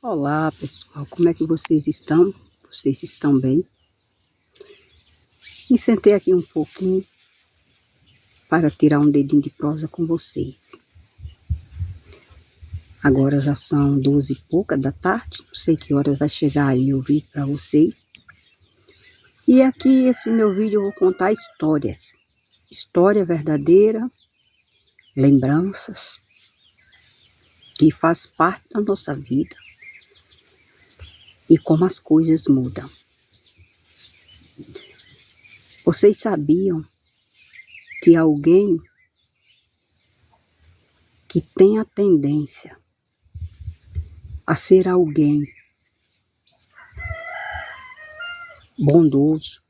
Olá pessoal, como é que vocês estão? Vocês estão bem? Me sentei aqui um pouquinho para tirar um dedinho de prosa com vocês. Agora já são 12 e pouca da tarde, não sei que horas vai chegar aí o vídeo para vocês. E aqui esse meu vídeo eu vou contar histórias. História verdadeira, lembranças, que faz parte da nossa vida. E como as coisas mudam. Vocês sabiam que alguém que tem a tendência a ser alguém bondoso,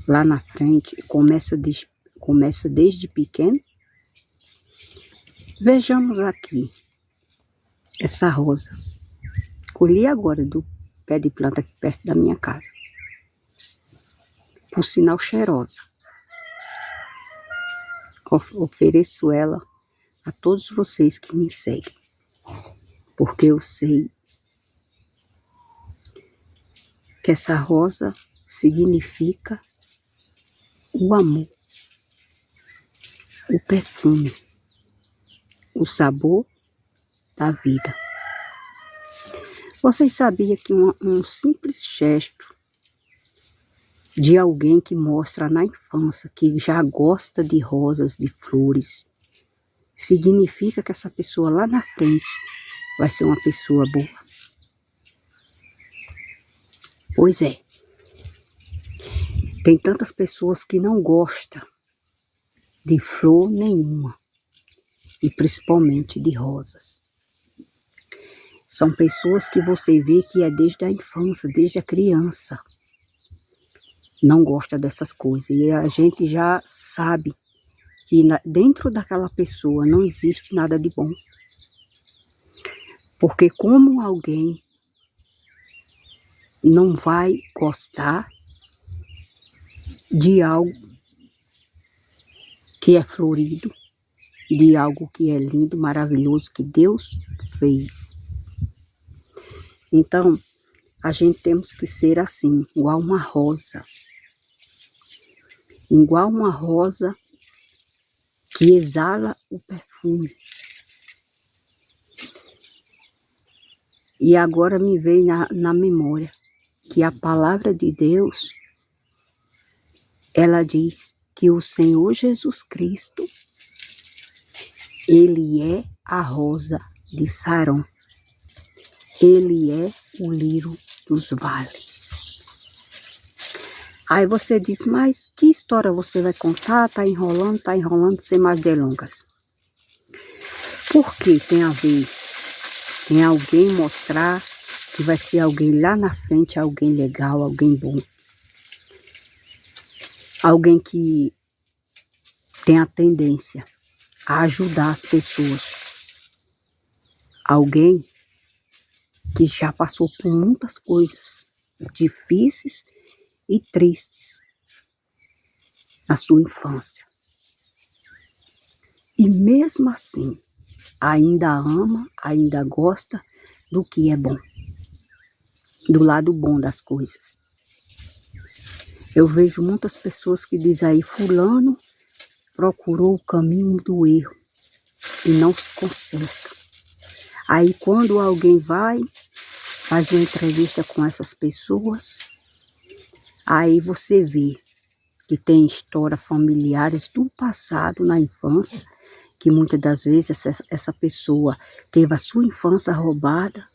lá na frente, começa desde pequeno? Vejamos aqui essa rosa. Colhi agora do pé de planta aqui perto da minha casa. Por sinal cheirosa. Ofereço ela a todos vocês que me seguem. Porque eu sei que essa rosa significa o amor, o perfume, o sabor da vida. Vocês sabiam que um simples gesto de alguém que mostra na infância que já gosta de rosas, de flores, significa que essa pessoa lá na frente vai ser uma pessoa boa? Pois é. Tem tantas pessoas que não gostam de flor nenhuma, e principalmente de rosas. São pessoas que você vê que é desde a infância, desde a criança. Não gosta dessas coisas. E a gente já sabe que dentro daquela pessoa não existe nada de bom. Porque como alguém não vai gostar de algo que é florido, de algo que é lindo, maravilhoso, que Deus fez. Então, a gente temos que ser assim, igual uma rosa. Igual uma rosa que exala o perfume. E agora me veio na memória que a palavra de Deus, ela diz que o Senhor Jesus Cristo, Ele é a rosa de Saron. Ele é o lírio dos vales. Aí você diz, mas que história você vai contar? Tá enrolando, sem mais delongas. Por que tem a ver? Tem alguém mostrar que vai ser alguém lá na frente, alguém legal, alguém bom. Alguém que tem a tendência a ajudar as pessoas. Alguém que já passou por muitas coisas difíceis e tristes na sua infância. E mesmo assim, ainda ama, ainda gosta do que é bom. Do lado bom das coisas. Eu vejo muitas pessoas que dizem aí, fulano procurou o caminho do erro e não se conserta. Aí quando alguém vai, faz uma entrevista com essas pessoas, aí você vê que tem histórias familiares do passado, na infância, que muitas das vezes essa pessoa teve a sua infância roubada,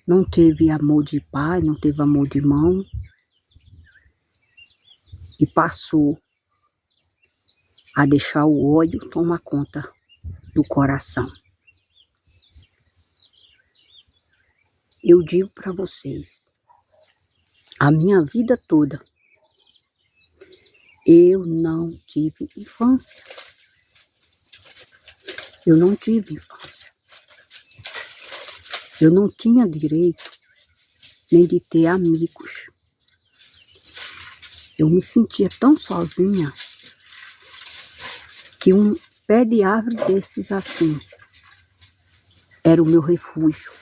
não teve amor de pai, não teve amor de mãe, e passou a deixar o ódio tomar conta do coração. Eu digo para vocês, a minha vida toda, eu não tive infância. Eu não tive infância. Eu não tinha direito nem de ter amigos. Eu me sentia tão sozinha que um pé de árvore desses assim era o meu refúgio.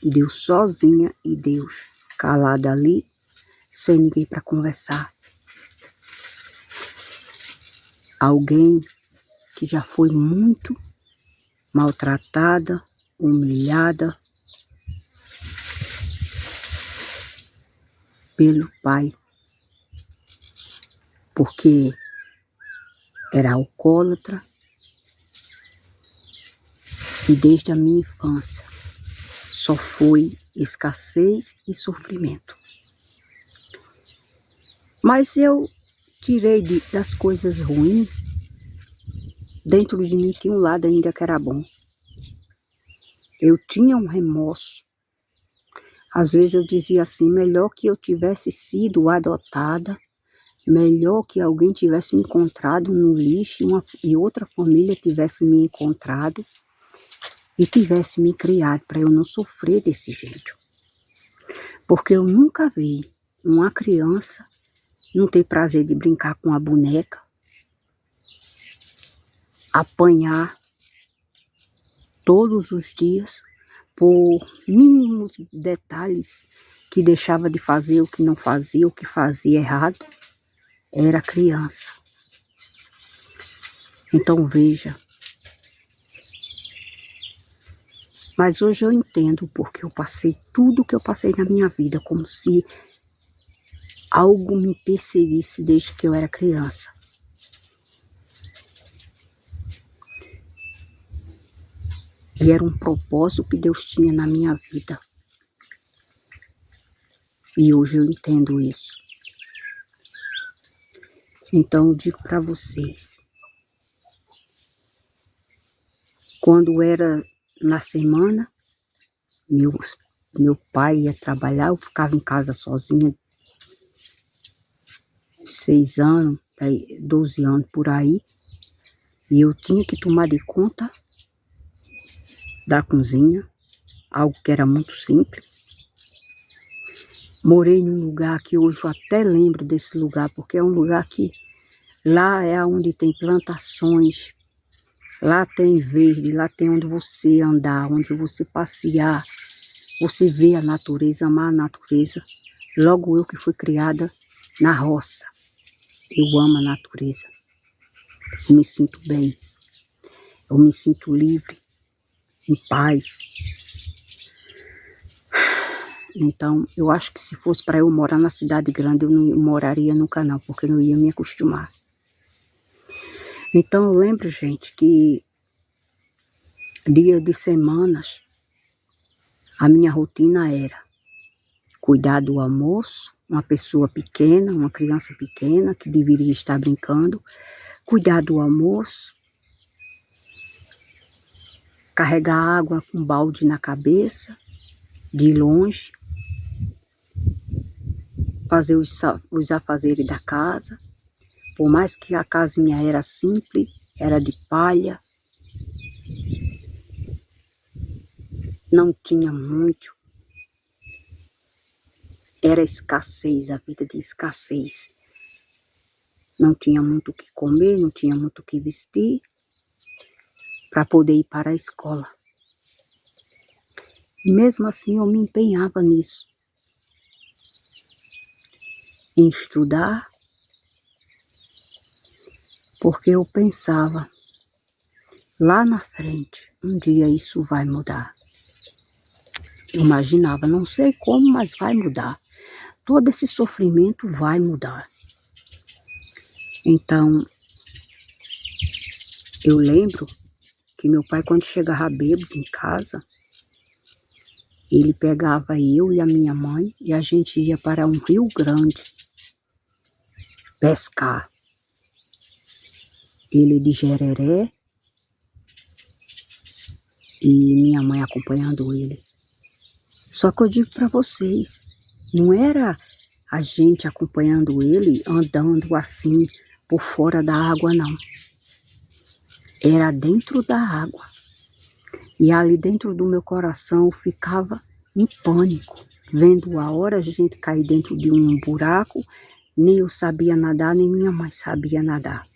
Deus sozinha e Deus calada ali, sem ninguém para conversar. Alguém que já foi muito maltratada, humilhada pelo pai, porque era alcoólatra e desde a minha infância só foi escassez e sofrimento. Mas eu tirei das coisas ruins, dentro de mim tinha um lado ainda que era bom. Eu tinha um remorso. Às vezes eu dizia assim, melhor que eu tivesse sido adotada, melhor que alguém tivesse me encontrado no lixo e outra família tivesse me encontrado e tivesse me criado para eu não sofrer desse jeito. Porque eu nunca vi uma criança não ter prazer de brincar com a boneca, apanhar todos os dias por mínimos detalhes que deixava de fazer, o que não fazia, o que fazia errado, era criança. Então veja, mas hoje eu entendo porque eu passei tudo que eu passei na minha vida, como se algo me perseguisse desde que eu era criança. E era um propósito que Deus tinha na minha vida. E hoje eu entendo isso. Então eu digo para vocês, quando era na semana, meu pai ia trabalhar, eu ficava em casa sozinha, 6 anos, 12 anos por aí, e eu tinha que tomar de conta da cozinha, algo que era muito simples. Morei num lugar que hoje eu até lembro desse lugar, porque é um lugar que lá é onde tem plantações, lá tem verde, lá tem onde você andar, onde você passear, você vê a natureza, amar a natureza. Logo eu que fui criada na roça, eu amo a natureza, eu me sinto bem, eu me sinto livre, em paz. Então, eu acho que se fosse para eu morar na cidade grande, eu não moraria nunca não, porque eu não ia me acostumar. Então, eu lembro, gente, que dia de semanas, a minha rotina era cuidar do almoço, uma pessoa pequena, uma criança pequena, que deveria estar brincando, cuidar do almoço, carregar água com balde na cabeça, de longe, fazer os afazeres da casa. Por mais que a casinha era simples, era de palha, não tinha muito, era escassez, a vida de escassez. Não tinha muito o que comer, não tinha muito o que vestir, para poder ir para a escola. E mesmo assim eu me empenhava nisso, em estudar, porque eu pensava, lá na frente, um dia isso vai mudar. Eu imaginava, não sei como, mas vai mudar. Todo esse sofrimento vai mudar. Então, eu lembro que meu pai, quando chegava bêbado em casa, ele pegava eu e a minha mãe e a gente ia para um rio grande pescar. Ele de Jereré e minha mãe acompanhando ele. Só que eu digo para vocês, não era a gente acompanhando ele, andando assim por fora da água, não. Era dentro da água. E ali dentro do meu coração eu ficava em pânico, vendo a hora a gente cair dentro de um buraco. Nem eu sabia nadar, nem minha mãe sabia nadar.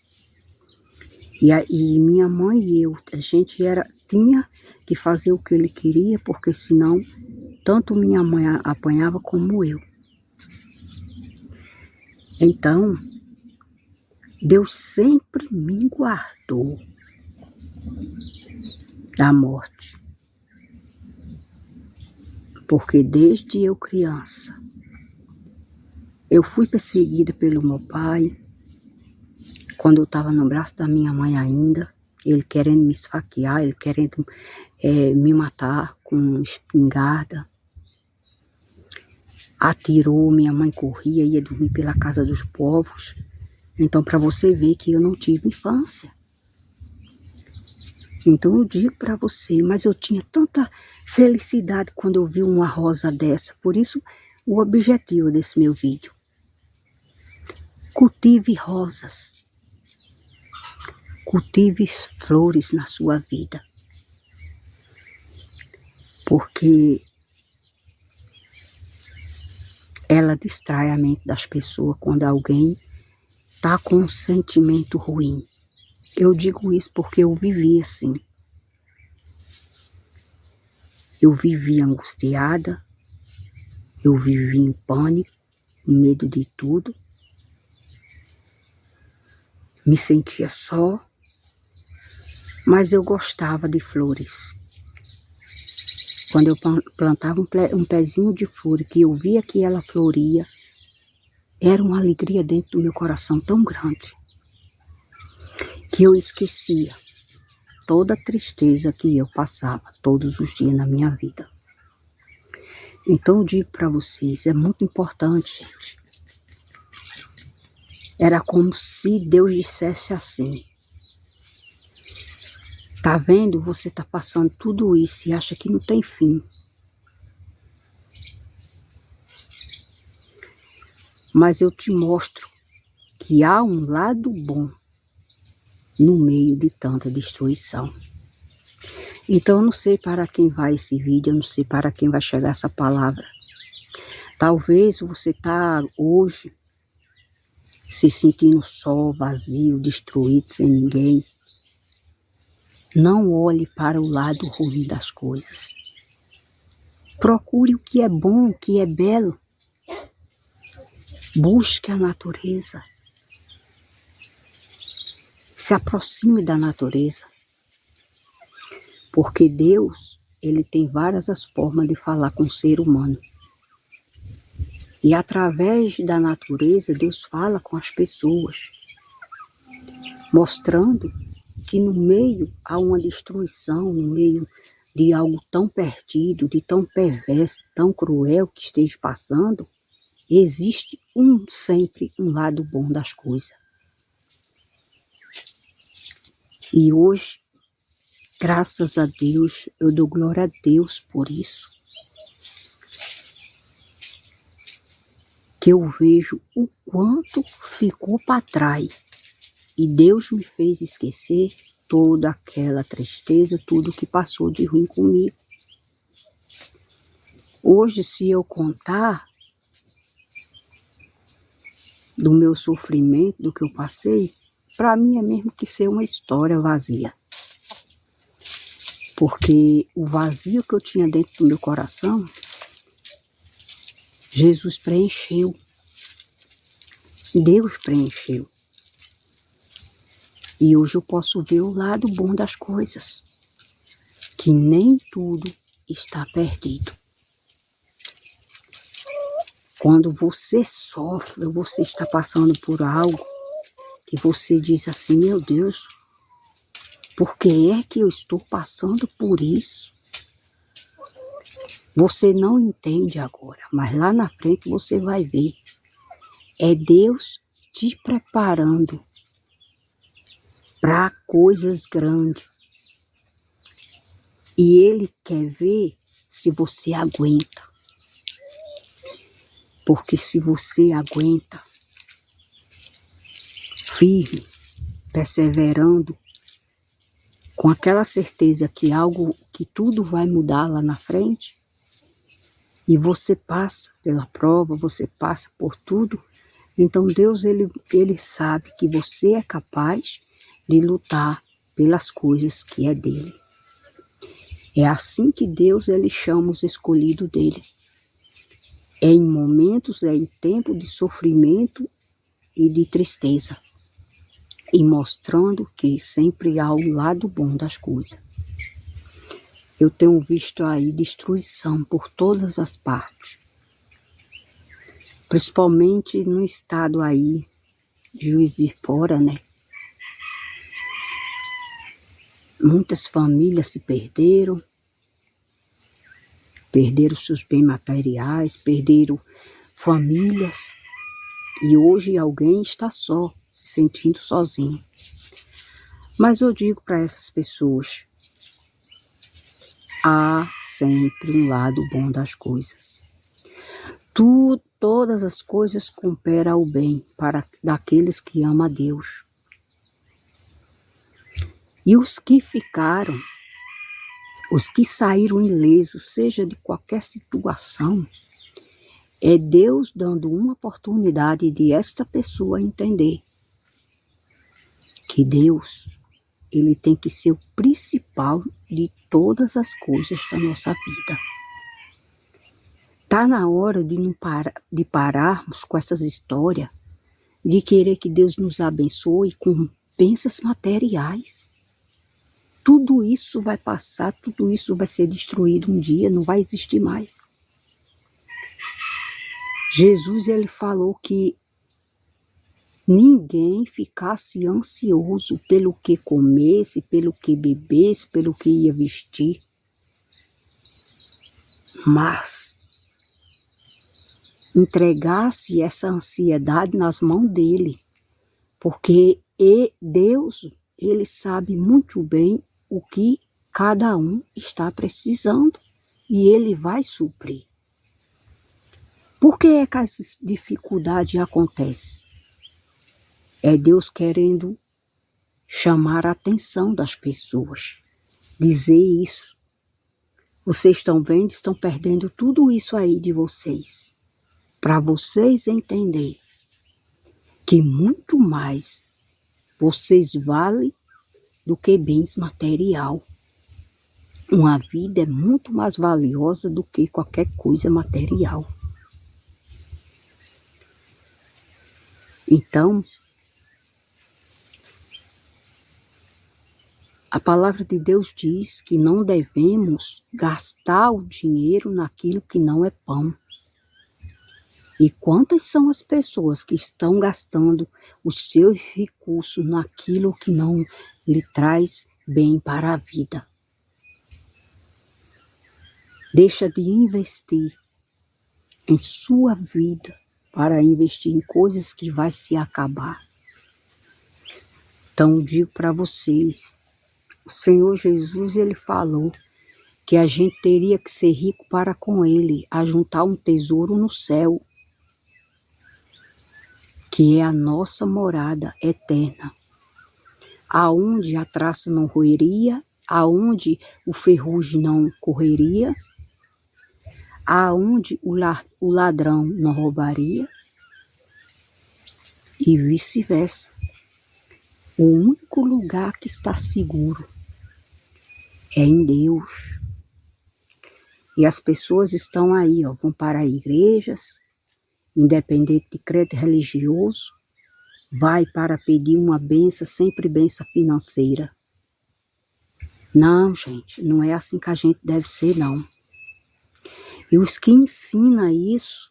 E minha mãe e eu, a gente era tinha que fazer o que ele queria, porque senão tanto minha mãe apanhava como eu. Então, Deus sempre me guardou da morte. Porque desde eu criança, eu fui perseguida pelo meu pai, quando eu estava no braço da minha mãe ainda, ele querendo me esfaquear, ele querendo me matar com espingarda. Atirou, minha mãe corria, ia dormir pela casa dos povos. Então, para você ver que eu não tive infância. Então, eu digo para você, mas eu tinha tanta felicidade quando eu vi uma rosa dessa. Por isso, o objetivo desse meu vídeo. Cultive rosas. Cultive flores na sua vida. Porque ela distrai a mente das pessoas quando alguém está com um sentimento ruim. Eu digo isso porque eu vivi assim. Eu vivi angustiada, eu vivi em pânico, medo de tudo. Me sentia só, mas eu gostava de flores. Quando eu plantava um pezinho de flor, que eu via que ela floria, era uma alegria dentro do meu coração tão grande, que eu esquecia toda a tristeza que eu passava todos os dias na minha vida. Então eu digo para vocês, é muito importante, gente. Era como se Deus dissesse assim: tá vendo? Você tá passando tudo isso e acha que não tem fim. Mas eu te mostro que há um lado bom no meio de tanta destruição. Então eu não sei para quem vai esse vídeo, eu não sei para quem vai chegar essa palavra. Talvez você tá hoje se sentindo só, vazio, destruído, sem ninguém. Não olhe para o lado ruim das coisas. Procure o que é bom, o que é belo. Busque a natureza. Se aproxime da natureza. Porque Deus, ele tem várias as formas de falar com o ser humano. E através da natureza, Deus fala com as pessoas, mostrando que no meio há uma destruição, no meio de algo tão perdido, de tão perverso, tão cruel que esteja passando, existe sempre um lado bom das coisas. E hoje, graças a Deus, eu dou glória a Deus por isso. Que eu vejo o quanto ficou para trás. E Deus me fez esquecer toda aquela tristeza, tudo que passou de ruim comigo. Hoje, se eu contar do meu sofrimento, do que eu passei, para mim é mesmo que ser uma história vazia. Porque o vazio que eu tinha dentro do meu coração, Jesus preencheu. Deus preencheu. E hoje eu posso ver o lado bom das coisas. Que nem tudo está perdido. Quando você sofre, você está passando por algo que você diz assim: meu Deus, por que é que eu estou passando por isso? Você não entende agora, mas lá na frente você vai ver. É Deus te preparando para coisas grandes. E Ele quer ver se você aguenta. Porque se você aguenta, firme, perseverando, com aquela certeza que que tudo vai mudar lá na frente, e você passa pela prova, você passa por tudo, então Deus, ele sabe que você é capaz de lutar pelas coisas que é dele. É assim que Deus ele chama os escolhidos dele. É em momentos, é em tempo de sofrimento e de tristeza. E mostrando que sempre há o lado bom das coisas. Eu tenho visto aí destruição por todas as partes. Principalmente no estado aí, Juiz de Fora, né? Muitas famílias se perderam seus bens materiais, perderam famílias. E hoje alguém está só, se sentindo sozinho. Mas eu digo para essas pessoas, há sempre um lado bom das coisas. Todas as coisas cooperam ao bem para daqueles que amam a Deus. E os que ficaram, os que saíram ilesos, seja de qualquer situação, é Deus dando uma oportunidade de esta pessoa entender que Deus, ele tem que ser o principal de todas as coisas da nossa vida. Está na hora de pararmos com essas histórias, de querer que Deus nos abençoe com bênçãos materiais. Tudo isso vai passar, tudo isso vai ser destruído um dia, não vai existir mais. Jesus ele falou que ninguém ficasse ansioso pelo que comesse, pelo que bebesse, pelo que ia vestir. Mas entregasse essa ansiedade nas mãos dele. Porque Deus, ele sabe muito bem o que cada um está precisando. E ele vai suprir. Por que é que essas dificuldades acontecem? É Deus querendo chamar a atenção das pessoas. Dizer isso. Vocês estão vendo, estão perdendo tudo isso aí de vocês. Para vocês entenderem que muito mais vocês valem do que bens material. Uma vida é muito mais valiosa do que qualquer coisa material. Então, a palavra de Deus diz que não devemos gastar o dinheiro naquilo que não é pão. E quantas são as pessoas que estão gastando os seus recursos naquilo que não lhe traz bem para a vida? Deixa de investir em sua vida para investir em coisas que vai se acabar. Então, eu digo para vocês, o Senhor Jesus, ele falou que a gente teria que ser rico para com ele, ajuntar um tesouro no céu, que é a nossa morada eterna, aonde a traça não roeria, aonde o ferrugem não correria, aonde o ladrão não roubaria, e vice-versa. O único lugar que está seguro é em Deus. E as pessoas estão aí, vão para igrejas, independente de credo religioso, vai para pedir uma benção, sempre benção financeira. Não, gente, não é assim que a gente deve ser, não. E os que ensinam isso,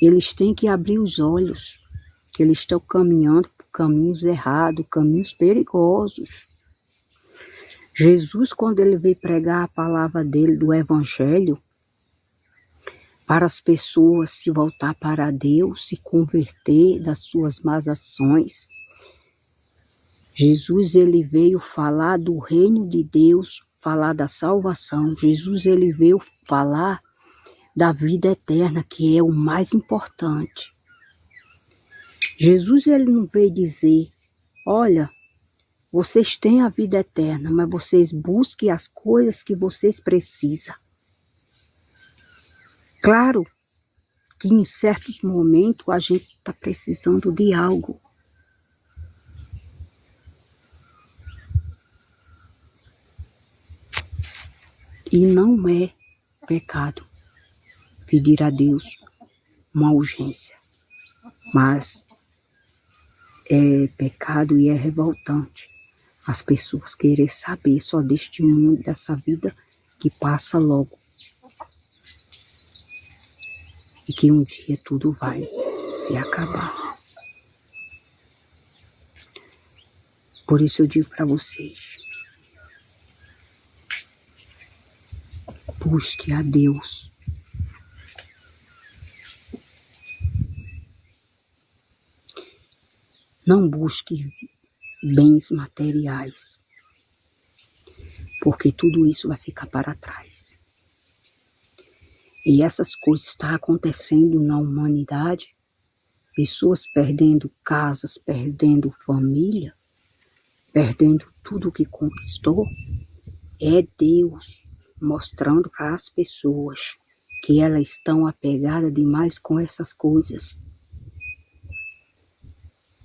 eles têm que abrir os olhos, que eles estão caminhando por caminhos errados, caminhos perigosos. Jesus, quando ele veio pregar a palavra dele, do evangelho, para as pessoas se voltar para Deus, se converter das suas más ações. Jesus, ele veio falar do reino de Deus, falar da salvação. Jesus, ele veio falar da vida eterna, que é o mais importante. Jesus, ele não veio dizer, olha, vocês têm a vida eterna, mas vocês busquem as coisas que vocês precisam. Claro que em certos momentos a gente está precisando de algo. E não é pecado pedir a Deus uma urgência, mas é pecado e é revoltante as pessoas querem saber só deste mundo, dessa vida que passa logo. E que um dia tudo vai se acabar. Por isso eu digo para vocês, busque a Deus. Não busque bens materiais, porque tudo isso vai ficar para trás. E essas coisas estão acontecendo na humanidade, pessoas perdendo casas, perdendo família, perdendo tudo que conquistou, é Deus mostrando para as pessoas que elas estão apegadas demais com essas coisas.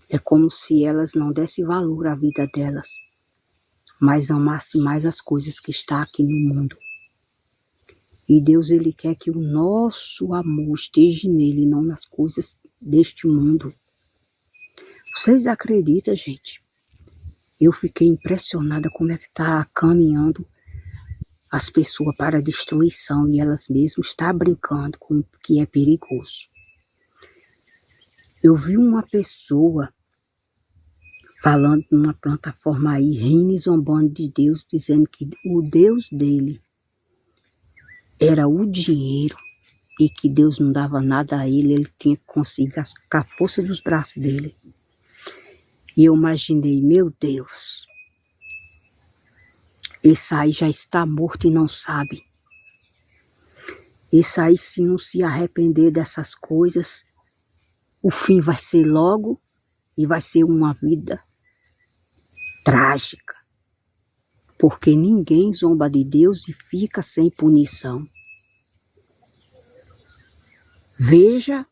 É como se elas não dessem valor à vida delas, mas amassem mais as coisas que estão aqui no mundo. E Deus, Ele quer que o nosso amor esteja nele, não nas coisas deste mundo. Vocês acreditam, gente? Eu fiquei impressionada como é que está caminhando as pessoas para a destruição e elas mesmas estão brincando com o que é perigoso. Eu vi uma pessoa falando numa plataforma aí, rindo e zombando de Deus, dizendo que o Deus dele era o dinheiro e que Deus não dava nada a ele tinha que conseguir com a força dos braços dele. E eu imaginei, meu Deus, esse aí já está morto e não sabe. Esse aí, se não se arrepender dessas coisas, o fim vai ser logo e vai ser uma vida trágica, porque ninguém zomba de Deus e fica sem punição. Veja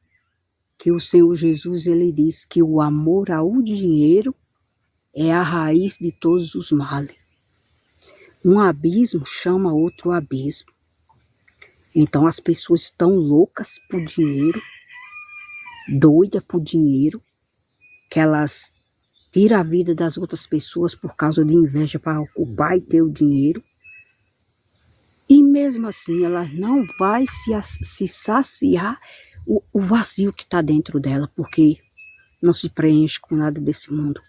que o Senhor Jesus, ele diz que o amor ao dinheiro é a raiz de todos os males. Um abismo chama outro abismo. Então as pessoas estão loucas por dinheiro, doidas por dinheiro, que elas tiram a vida das outras pessoas por causa de inveja para ocupar e ter o dinheiro. E mesmo assim ela não vai se saciar o vazio que está dentro dela, porque não se preenche com nada desse mundo.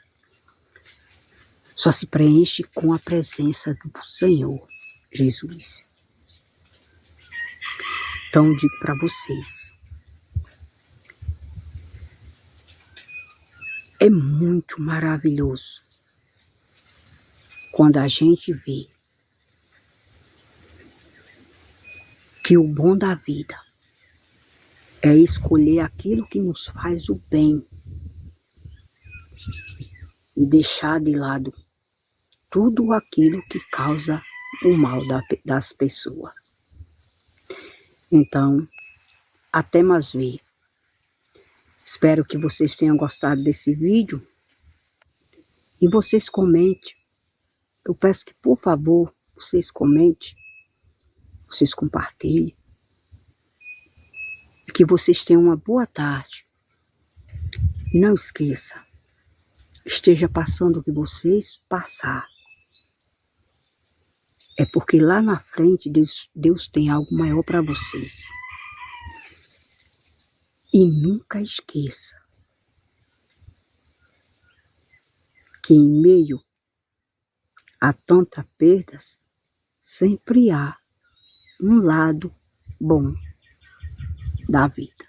Só se preenche com a presença do Senhor Jesus. Então eu digo para vocês, é muito maravilhoso quando a gente vê que o bom da vida é escolher aquilo que nos faz o bem e deixar de lado tudo aquilo que causa o mal das pessoas. Então, até mais ver. Espero que vocês tenham gostado desse vídeo e vocês comentem. Eu peço que, por favor, vocês comentem, vocês compartilhem. E que vocês tenham uma boa tarde. E não esqueça, esteja passando o que vocês passar. É porque lá na frente Deus tem algo maior para vocês. E nunca esqueça que em meio a tantas perdas, sempre há um lado bom da vida.